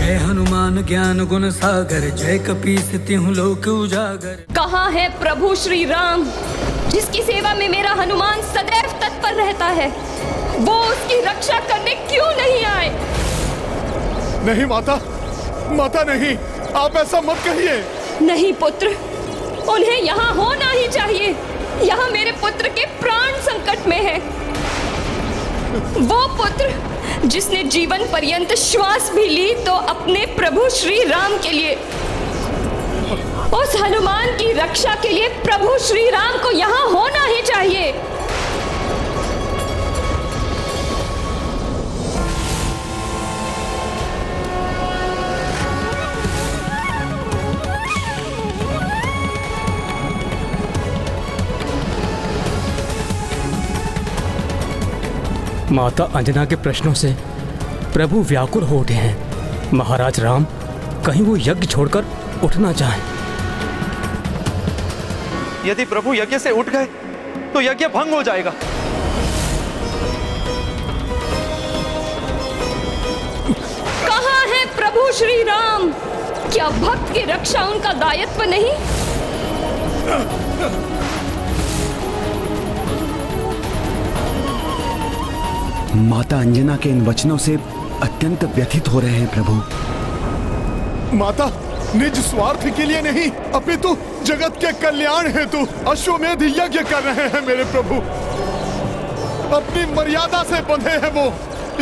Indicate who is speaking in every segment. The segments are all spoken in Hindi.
Speaker 1: जय हनुमान ज्ञान गुण सागर, जय कपीस तिहुँ लोक उजागर।
Speaker 2: कहाँ है प्रभु श्री राम, जिसकी सेवा में मेरा हनुमान सदैव तत्पर रहता है? वो उसकी रक्षा करने क्यों नहीं आए?
Speaker 3: नहीं माता, माता नहीं, आप ऐसा मत कहिए।
Speaker 2: नहीं पुत्र, उन्हें यहाँ होना ही चाहिए। यहाँ मेरे पुत्र के प्राण संकट में है। वो पुत्र जिसने जीवन पर्यंत श्वास भी ली तो अपने प्रभु श्री राम के लिए। उस हनुमान की रक्षा के लिए प्रभु श्री राम को यहाँ होना ही चाहिए।
Speaker 4: माता अंजना के प्रश्नों से प्रभु व्याकुल हो उठे हैं। महाराज राम कहीं वो यज्ञ छोड़कर उठ ना जाएं।
Speaker 5: यदि प्रभु यज्ञ से उठ गए तो यज्ञ भंग हो जाएगा।
Speaker 2: कहाँ है प्रभु श्री राम? क्या भक्त की रक्षा उनका दायित्व नहीं?
Speaker 6: माता अंजना के इन वचनों से अत्यंत व्यथित हो रहे हैं प्रभु।
Speaker 3: माता निज स्वार्थ के लिए नहीं, अपितु जगत के कल्याण हेतु अश्वमेध यज्ञ कर रहे हैं मेरे प्रभु। अपनी मर्यादा से बंधे हैं वो,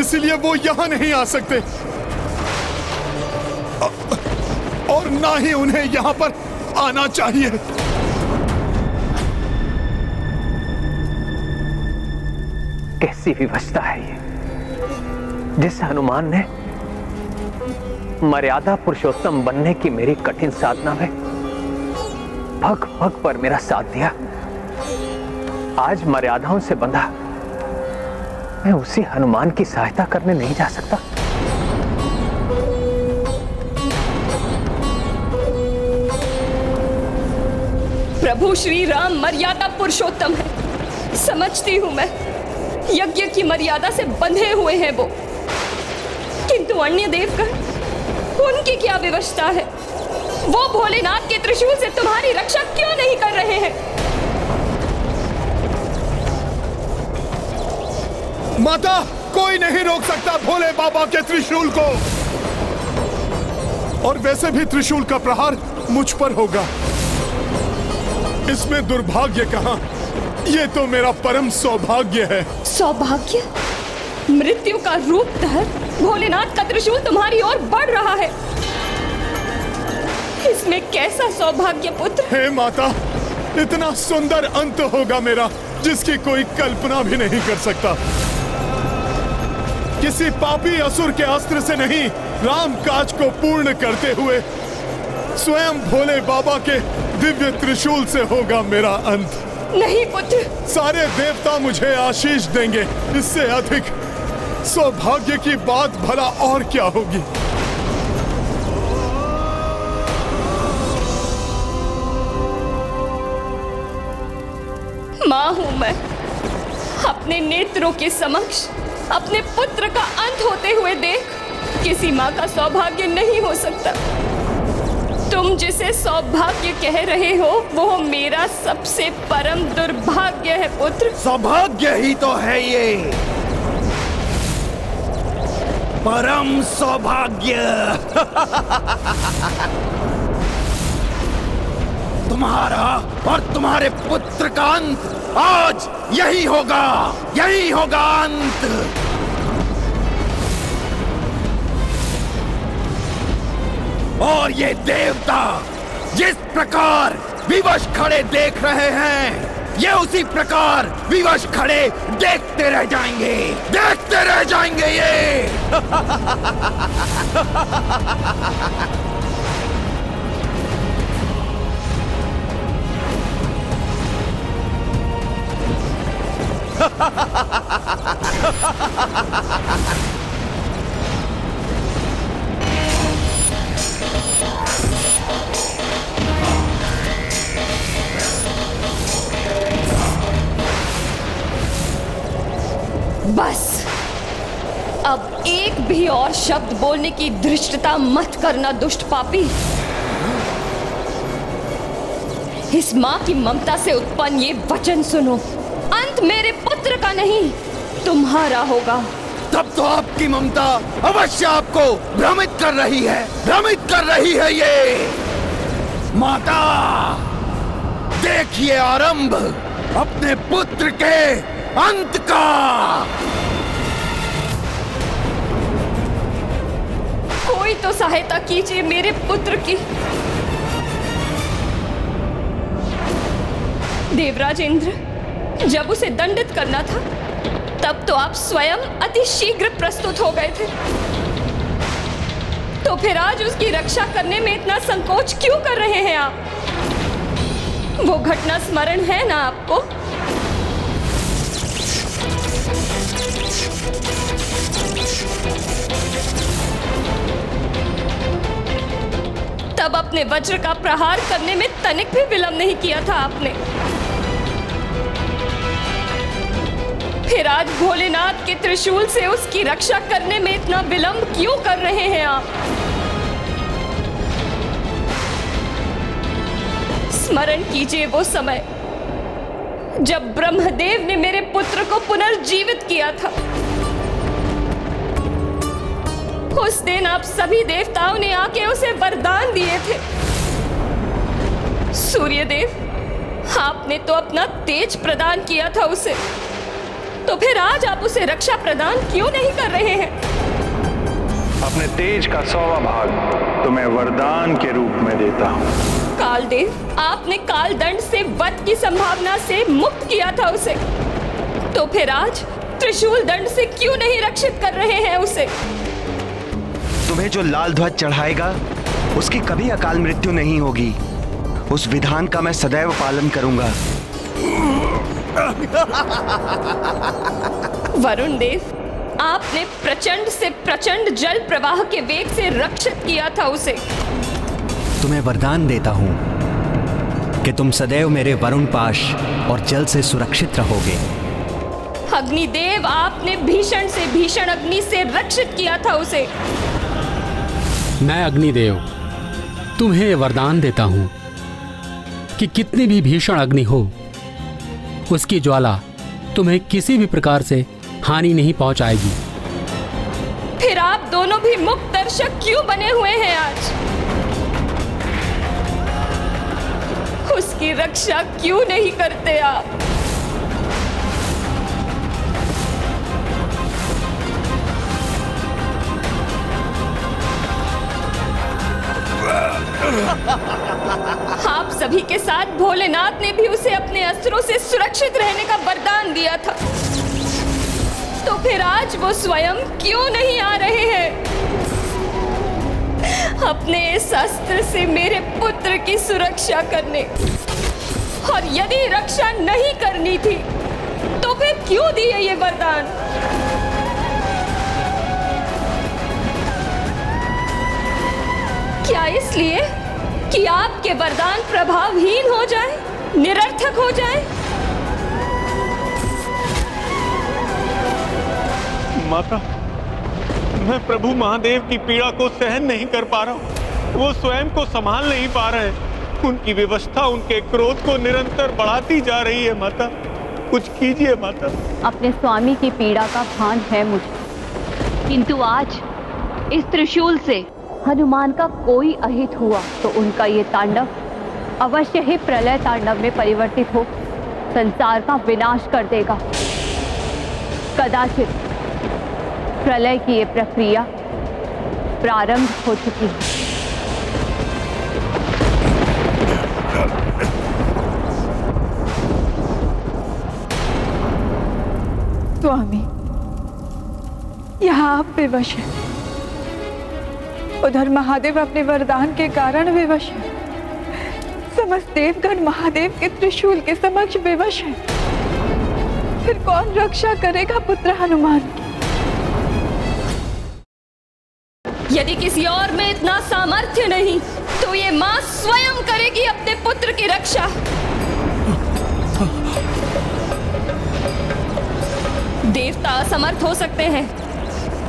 Speaker 3: इसलिए वो यहाँ नहीं आ सकते और ना ही उन्हें यहाँ पर आना चाहिए।
Speaker 7: कैसी विवशता है ये, जिस हनुमान ने मर्यादा पुरुषोत्तम बनने की मेरी कठिन साधना में भग भग पर मेरा साथ दिया। आज मर्यादाओं से बंधा मैं उसी हनुमान की सहायता करने नहीं जा सकता।
Speaker 2: प्रभु श्री राम मर्यादा पुरुषोत्तम है, समझती हूं मैं। यज्ञ की मर्यादा से बंधे हुए हैं वो, किंतु अन्य देवगण, उनकी क्या विवशता है? वो भोलेनाथ के त्रिशूल से तुम्हारी रक्षा क्यों नहीं कर रहे हैं?
Speaker 3: माता, कोई नहीं रोक सकता भोले बाबा के त्रिशूल को। और वैसे भी त्रिशूल का प्रहार मुझ पर होगा, इसमें दुर्भाग्य कहां? ये तो मेरा परम सौभाग्य है।
Speaker 2: सौभाग्य? मृत्यु का रूप धर भोलेनाथ का त्रिशूल तुम्हारी ओर बढ़ रहा है। इसमें कैसा सौभाग्य पुत्र?
Speaker 3: हे माता, इतना सुंदर अंत होगा मेरा जिसकी कोई कल्पना भी नहीं कर सकता। किसी पापी असुर के अस्त्र से नहीं, राम काज को पूर्ण करते हुए स्वयं भोले बाबा के दिव्य त्रिशूल से होगा मेरा अंत।
Speaker 2: नहीं पुत्र,
Speaker 3: सारे देवता मुझे आशीष देंगे, इससे अधिक सौभाग्य की बात भला और क्या होगी?
Speaker 2: मां हूं मैं, अपने नेत्रों के समक्ष अपने पुत्र का अंत होते हुए देख किसी मां का सौभाग्य नहीं हो सकता। तुम जिसे सौभाग्य कह रहे हो वो मेरा सबसे परम दुर्भाग्य है पुत्र।
Speaker 6: सौभाग्य ही तो है ये, परम सौभाग्य। तुम्हारा और तुम्हारे पुत्र का अंत आज यही होगा, यही होगा अंत। और ये देवता जिस प्रकार विवश खड़े देख रहे हैं, ये उसी प्रकार विवश खड़े देखते रह जाएंगे, देखते रह जाएंगे ये।
Speaker 2: बस अब एक भी और शब्द बोलने की धृष्टता मत करना दुष्ट पापी। इस माँ की ममता से उत्पन्न ये वचन सुनो, अंत मेरे पुत्र का नहीं तुम्हारा होगा।
Speaker 6: तब तो आपकी ममता अवश्य आपको भ्रमित कर रही है, भ्रमित कर रही है ये माता। देखिए आरंभ अपने पुत्र के अंत का।
Speaker 2: कोई तो सहायता कीजिए मेरे पुत्र की। देवराज इंद्र, जब उसे दंडित करना था तब तो आप स्वयं अति शीघ्र प्रस्तुत हो गए थे, तो फिर आज उसकी रक्षा करने में इतना संकोच क्यों कर रहे हैं आप? वो घटना स्मरण है ना आपको? तब अपने वज्र का प्रहार करने में तनिक भी विलंब नहीं किया था आपने। फिर आज भोलेनाथ के त्रिशूल से उसकी रक्षा करने में इतना विलंब क्यों कर रहे हैं आप? स्मरण कीजिए वो समय जब ब्रह्मदेव ने मेरे पुत्र को पुनर्जीवित किया था। उस दिन आप सभी देवताओं ने आके उसे वरदान दिए थे। सूर्यदेव, आपने तो अपना तेज प्रदान किया था उसे, तो फिर आज आप उसे रक्षा प्रदान क्यों नहीं कर रहे हैं?
Speaker 8: अपने तेज का 100वां भाग तुम्हें वरदान के रूप में देता हूँ।
Speaker 2: कालदेव, आपने कालदंड से वध की संभावना से मुक्त किया था उसे, तो फिर आज त्रिशूल दंड से क्यों नहीं रक्षित कर रहे हैं उसे?
Speaker 9: तुम्हें जो लाल ध्वज चढ़ाएगा उसकी कभी अकाल मृत्यु नहीं होगी। उस विधान का मैं सदैव पालन करूंगा।
Speaker 2: वरुण देव, आपने प्रचंड से प्रचंड जल प्रवाह के वेग से रक्षित किया था उसे।
Speaker 9: तुम्हें वरदान देता हूं कि तुम सदैव मेरे वरुण पाश और जल से सुरक्षित रहोगे।
Speaker 2: अग्निदेव, आपने भीषण से भीषण अग्नि से रक्षित किया था उसे।
Speaker 4: मैं अग्निदेव तुम्हें वरदान देता हूं कि कितनी भी भीषण अग्नि हो, उसकी ज्वाला तुम्हें किसी भी प्रकार से हानि नहीं पहुंचाएगी।
Speaker 2: फिर आप दोनों भी मुक्त दर्शक क्यों बने हुए हैं आज? उसकी रक्षा क्यों नहीं करते आप? आप सभी के साथ भोलेनाथ ने भी उसे अपने अस्त्रों से सुरक्षित रहने का वरदान दिया था, तो फिर आज वो स्वयं क्यों नहीं आ रहे हैं अपने इस अस्त्र से मेरे पुत्र की सुरक्षा करने? और यदि रक्षा नहीं करनी थी तो फिर क्यों दिए ये वरदान? क्या इसलिए कि आपके वरदान प्रभावहीन हो जाए, निरर्थक हो जाए?
Speaker 5: माता, मैं प्रभु महादेव की पीड़ा को सहन नहीं कर पा रहा हूँ। वो स्वयं को संभाल नहीं पा रहे। उनकी विवशता उनके क्रोध को निरंतर बढ़ाती जा रही है। माता, कुछ कीजिए माता।
Speaker 10: अपने स्वामी की पीड़ा का भान है मुझे, किंतु आज इस त्रिशूल से हनुमान का कोई अहित हुआ तो उनका ये तांडव अवश्य ही प्रलय तांडव में परिवर्तित हो संसार का विनाश कर देगा। कदाचित प्रलय की ये प्रक्रिया प्रारंभ हो चुकी है।
Speaker 11: स्वामी, यहाँ आप विवश हैं, उधर महादेव अपने वरदान के कारण विवश है। समस्त देवगण महादेव के त्रिशूल के समक्ष विवश है। फिर कौन रक्षा करेगा पुत्र हनुमान की?
Speaker 2: यदि किसी और में इतना सामर्थ्य नहीं तो ये मां स्वयं करेगी अपने पुत्र की रक्षा। देवता असमर्थ हो सकते हैं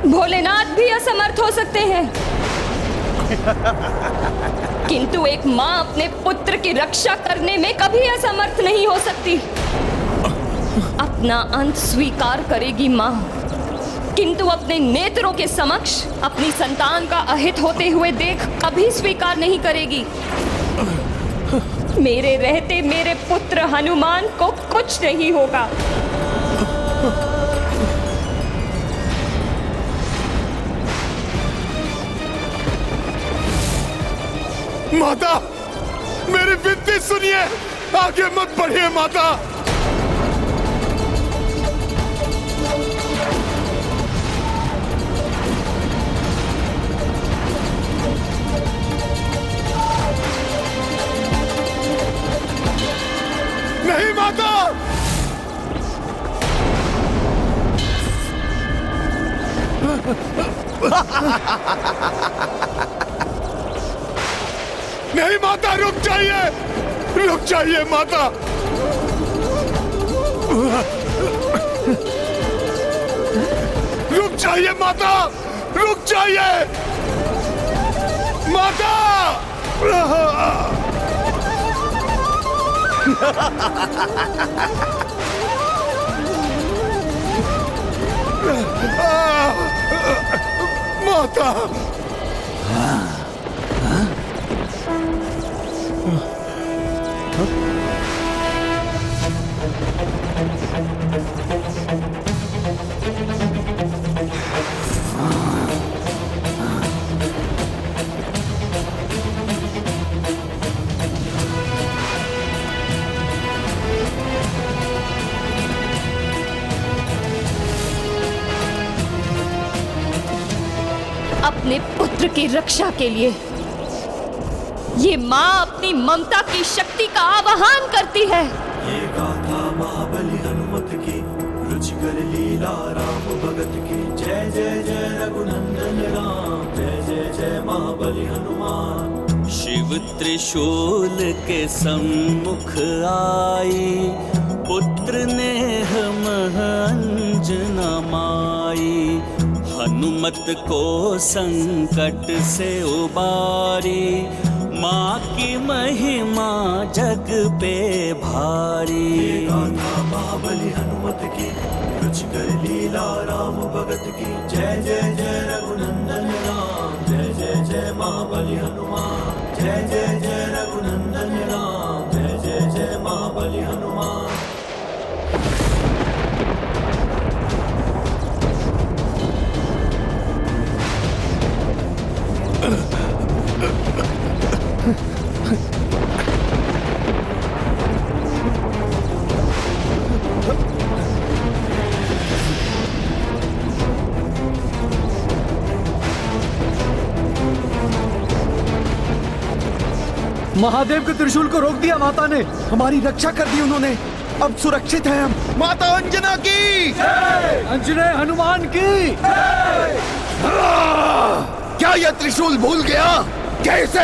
Speaker 2: भोलेनाथ भी असमर्थ हो सकते हैं, किंतु एक मां अपने पुत्र की रक्षा करने में कभी असमर्थ नहीं हो सकती। अपना अंत स्वीकार करेगी मां, किंतु अपने नेत्रों के समक्ष अपनी संतान का अहित होते हुए देख कभी स्वीकार नहीं करेगी। मेरे रहते मेरे पुत्र हनुमान को कुछ नहीं होगा।
Speaker 3: माता, मेरी विनती सुनिए, आगे मत बढ़िए माता। नहीं माता, नहीं माता, रुक जाइए माता। रुक जाइए माता, रुक जाइए माता। माता,
Speaker 2: अपने पुत्र की रक्षा के लिए ये मां अपनी ममता की शक्ति का आवाहन करती है।
Speaker 12: ये गाथा महाबली हनुमत की, रुचिकर लीला राम भगत की। जय जय जय रघुनंदन राम, जय जय जय महाबली हनुमान।
Speaker 13: शिव त्रिशूल के सम्मुख आई, पुत्र नेह मह अंजना माई। हनुमत को संकट से उबारी, माँ की महिमा जग पे भारी।
Speaker 12: ये गाथा महाबली हनुमत की, रुचिकर लीला राम भगत की। जय जय जय रघुनंदन राम, जय जय जय महाबली हनुमान। जय जय जय रघुनंदन राम, जय जय जय महाबली हनुमान।
Speaker 6: महादेव के त्रिशूल को रोक दिया माता ने, हमारी रक्षा कर दी उन्होंने। अब सुरक्षित हैं हम। माता अंजना की, अंजनेय हनुमान की। क्या यह त्रिशूल भूल गया? कैसे?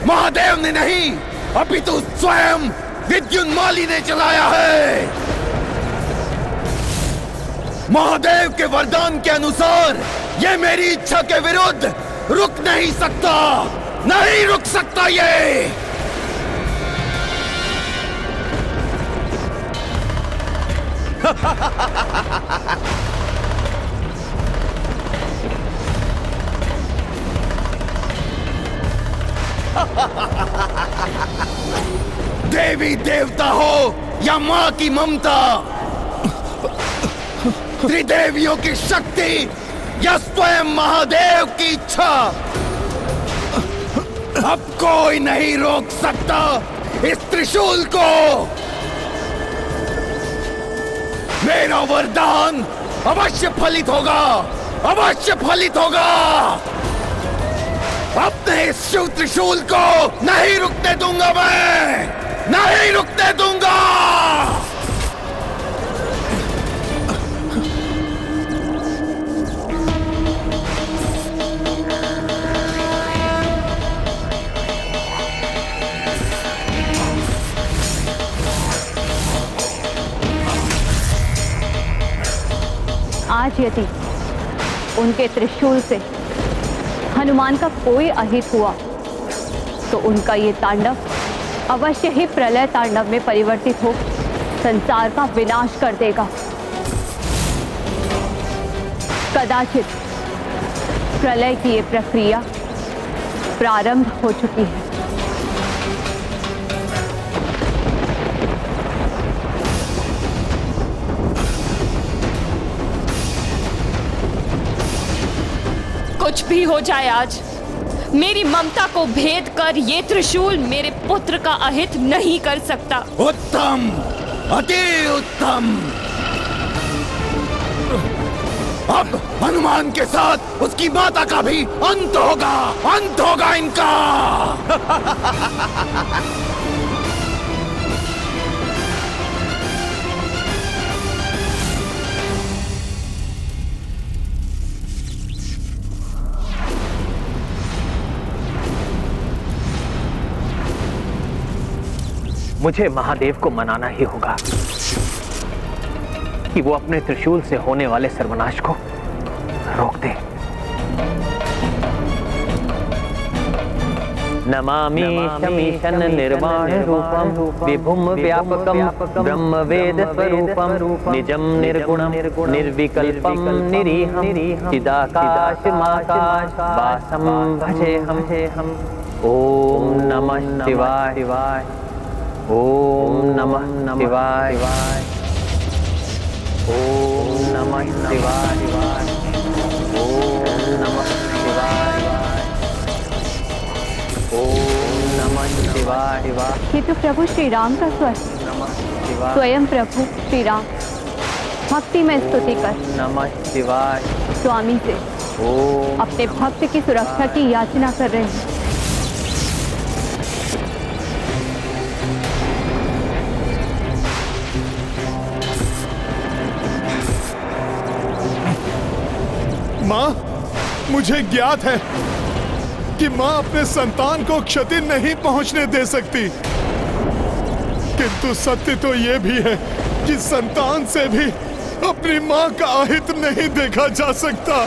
Speaker 6: महादेव ने नहीं, अभी तो स्वयं विद्युन्माली ने चलाया है। महादेव के वरदान के अनुसार ये मेरी इच्छा के विरुद्ध रुक नहीं सकता, नहीं रुक सकता ये। देवी देवता हो या मां की ममता, त्रिदेवियों की शक्ति या स्वयं महादेव की इच्छा, अब कोई नहीं रोक सकता इस त्रिशूल को। मेरा वरदान अवश्य फलित होगा, अवश्य फलित होगा। अपने इस शिव त्रिशूल को नहीं रुकने दूंगा, मैं नहीं रुकने दूंगा।
Speaker 10: आज यदि उनके त्रिशूल से हनुमान का कोई अहित हुआ तो उनका ये तांडव अवश्य ही प्रलय तांडव में परिवर्तित हो संसार का विनाश कर देगा। कदाचित प्रलय की ये प्रक्रिया प्रारंभ हो चुकी है।
Speaker 2: कुछ भी हो जाए आज, मेरी ममता को भेद कर ये त्रिशूल मेरे पुत्र का अहित नहीं कर सकता।
Speaker 6: उत्तम, अति उत्तम। अब हनुमान के साथ उसकी माता का भी अंत होगा इनका।
Speaker 7: मुझे महादेव को मनाना ही होगा कि वो अपने त्रिशूल से होने वाले सर्वनाश को रोक दे। नमामि शमीशन निर्वाण रूपम विभुम व्यापकम ब्रह्म वेद स्वरूपम निजम निर्गुणम निर्विकल्पम निरीहम चिदाकाशमाकाश वासम भजेहम। ओम नमः शिवाय। ओम नमः शिवाय। ओम नमः शिवाय। ओम नमः शिवाय। ओम नमः शिवाय।
Speaker 10: ये तो प्रभु श्री राम का स्वर है। स्वयं प्रभु श्री राम भक्ति में स्तुति कर
Speaker 7: नमः शिवाय
Speaker 10: स्वामी से अपने भक्त की सुरक्षा की याचना कर रहे हैं।
Speaker 3: माँ, मुझे ज्ञात है कि माँ अपने संतान को क्षति नहीं पहुंचने दे सकती, किंतु सत्य तो ये भी है कि संतान से भी अपनी माँ का अहित नहीं देखा जा सकता।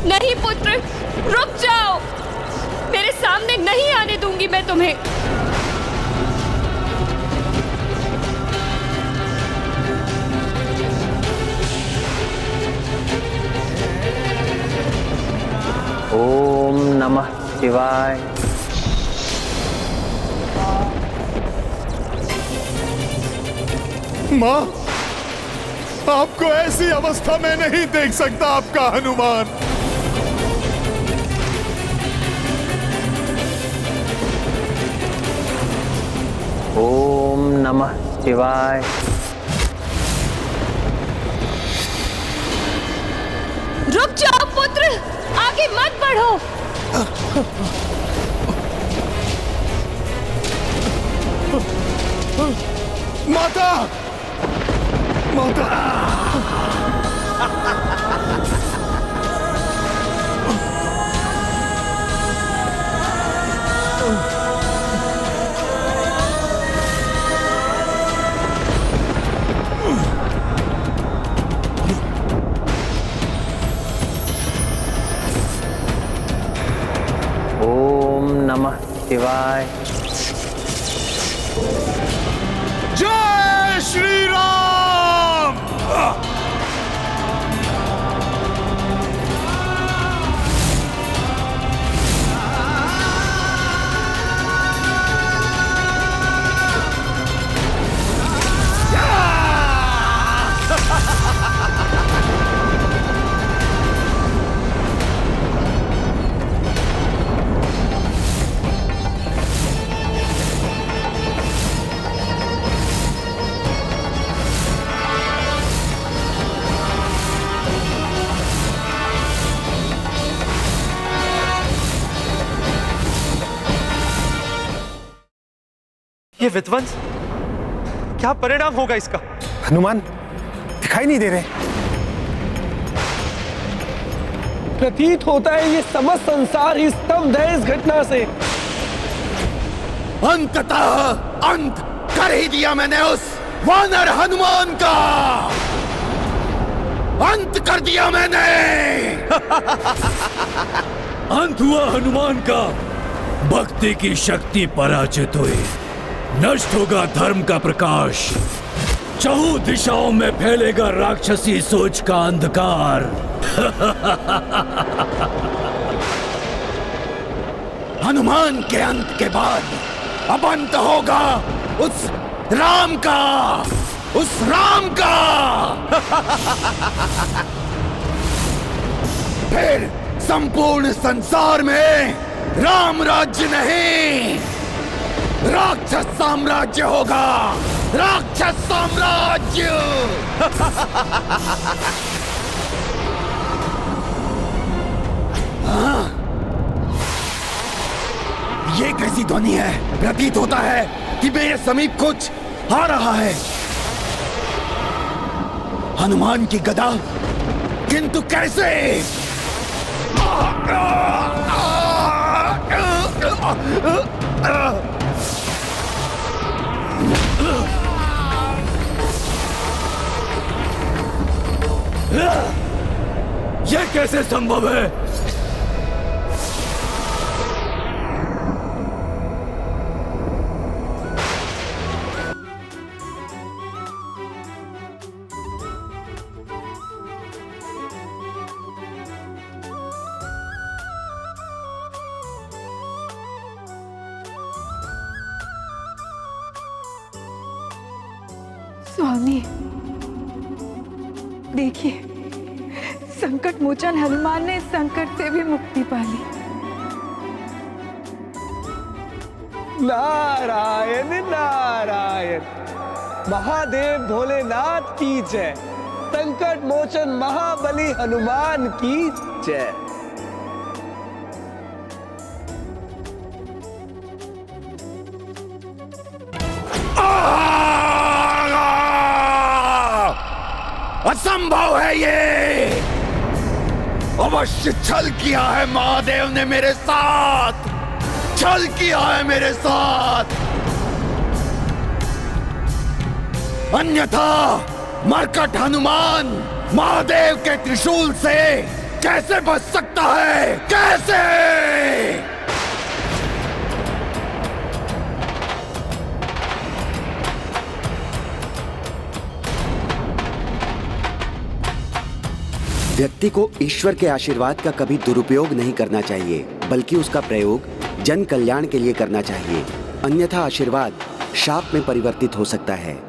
Speaker 2: नहीं पुत्र, रुक जाओ, मेरे सामने नहीं आने दूंगी मैं तुम्हें।
Speaker 7: ओम नमः शिवाय।
Speaker 3: माँ, आपको ऐसी अवस्था में नहीं देख सकता आपका हनुमान।
Speaker 7: ओम नमः शिवाय।
Speaker 2: रुक जाओ पुत्र, आगे मत बढ़ो।
Speaker 3: माता, माता।
Speaker 7: ओम नमः शिवाय।
Speaker 3: जय श्री राम।
Speaker 14: ये विध्वंस, क्या परिणाम होगा इसका?
Speaker 15: हनुमान दिखाई नहीं दे रहे।
Speaker 14: प्रतीत होता है ये समस्त संसार ही स्तब्ध है इस घटना से।
Speaker 6: अंततः अंत कर ही दिया मैंने उस वानर हनुमान का। अंत कर दिया मैंने।
Speaker 12: अंत हुआ हनुमान का। भक्ति की शक्ति पराजित हुई। नष्ट होगा धर्म का प्रकाश। चहुं दिशाओं में फैलेगा राक्षसी सोच का अंधकार।
Speaker 6: हनुमान के अंत के बाद अब अंत होगा उस राम का, उस राम का। फिर संपूर्ण संसार में राम राज्य नहीं, राक्षस साम्राज्य होगा। राक्षस साम्राज्य। हाँ? ये कैसी ध्वनि है? प्रतीत होता है कि मेरे समीप कुछ आ रहा है। हनुमान की गदा, किंतु कैसे?
Speaker 12: यह कैसे संभव है?
Speaker 11: स्वामी, देखिए, संकट मोचन हनुमान ने इस संकट से भी मुक्ति पा ली।
Speaker 14: नारायण नारायण, महादेव भोलेनाथ की जय। संकट मोचन महाबली हनुमान की जय।
Speaker 6: असंभव है ये। अवश्य छल किया है महादेव ने मेरे साथ, छल किया है मेरे साथ। अन्यथा मरकट हनुमान महादेव के त्रिशूल से कैसे बच सकता है? कैसे?
Speaker 9: व्यक्ति को ईश्वर के आशीर्वाद का कभी दुरुपयोग नहीं करना चाहिए, बल्कि उसका प्रयोग जन कल्याण के लिए करना चाहिए। अन्यथा आशीर्वाद शाप में परिवर्तित हो सकता है।